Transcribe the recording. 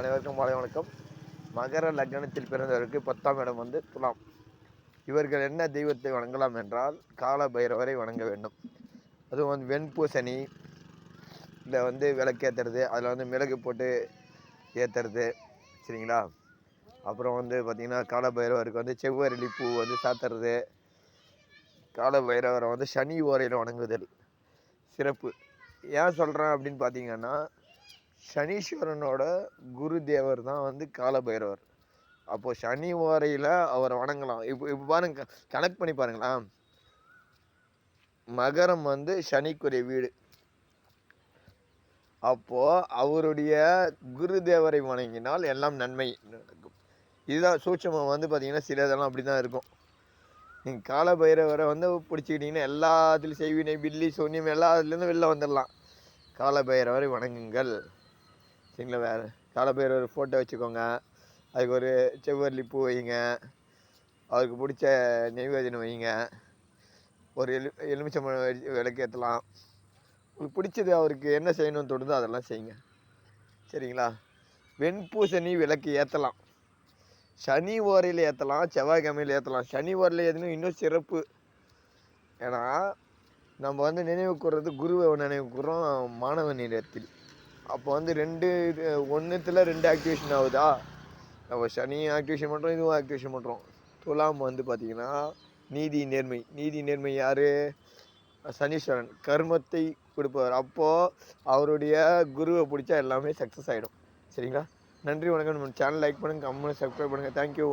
அனைவருக்கும் மாலை வணக்கம். மகர லக்னத்தில் பிறந்தவருக்கு 10ஆம் இடம் வந்து துலாம். இவர்கள் என்ன தெய்வத்தை வணங்கலாம் என்றால் கால பைரவரை வணங்க வேண்டும். அதுவும் வந்து வெண்பூசணி இதில் வந்து விளக்கேற்றுறது, அதில் வந்து மிளகு போட்டு ஏற்றுறது, சரிங்களா. அப்புறம் வந்து பார்த்திங்கன்னா கால பைரவருக்கு வந்து செவ்வரளி பூ வந்து சாத்துறது, கால பைரவரை வந்து சனி ஓரையில் வணங்குதல் சிறப்பு. ஏன் சொல்கிறேன் அப்படின்னு பார்த்தீங்கன்னா, சனீஸ்வரனோட குரு தேவர் தான் வந்து கால பைரவர். அப்போது சனி ஓரையில் அவரை வணங்கலாம். இப்போ பாருங்க, கனெக்ட் பண்ணி பாருங்களா. மகரம் வந்து சனிக்குரிய வீடு. அப்போது அவருடைய குரு தேவரை வணங்கினால் எல்லாம் நன்மை நடக்கும். இதுதான் சூட்சமம் வந்து பார்த்திங்கன்னா சில இதெல்லாம் அப்படி தான் இருக்கும். நீங்கள் கால பைரவரை வந்து பிடிச்சிக்கிட்டிங்கன்னா எல்லாத்துலேயும் செய்வினை பில்லி சூன்யம் எல்லாத்துலேருந்து வெளில வந்துடலாம். கால பைரவரை வணங்குங்கள், சரிங்களா. வேறு கால பைரவர் ஃபோட்டோ வச்சுக்கோங்க, அதுக்கு ஒரு செவ்வரளி பூ வைங்க, அவருக்கு பிடிச்ச நெய்வேத்தியம் வைங்க, ஒரு எலுமிச்சம்பழம் விளக்கேற்றலாம். உங்களுக்கு பிடிச்சது அவருக்கு என்ன செய்யணும்னு தோணுதோ அதெல்லாம் செய்யுங்க, சரிங்களா. வெண்பூசணி விளக்கு ஏற்றலாம், சனி ஓரையில் ஏற்றலாம், செவ்வாய்க்கிழமையில் ஏற்றலாம். சனி ஓரையில் ஏற்றினா இன்னும் சிறப்பு. ஏன்னா நம்ம வந்து நினைவு கூறுறது குருவை நினைவு கூறுறோம் மாணவ நிலையத்தில். அப்போ வந்து ஒன்றுத்தில் 2 ஆக்டிவேஷன் ஆகுதா. நம்ம சனி ஆக்டிவேஷன் பண்ணுறோம், இதுவும் ஆக்டிவேஷன் பண்ணுறோம். துலாம் வந்து பார்த்திங்கன்னா நீதி நேர்மை யார்? சனீஸ்வரன் கர்மத்தை கொடுப்பவர். அப்போது அவருடைய குருவை பிடிச்சா எல்லாமே சக்ஸஸ் ஆகிடும், சரிங்களா. நன்றி, வணக்கம். நம்ம சேனல் லைக் பண்ணுங்கள், கமெண்ட், சப்ஸ்கிரைப் பண்ணுங்கள். தேங்க்யூ.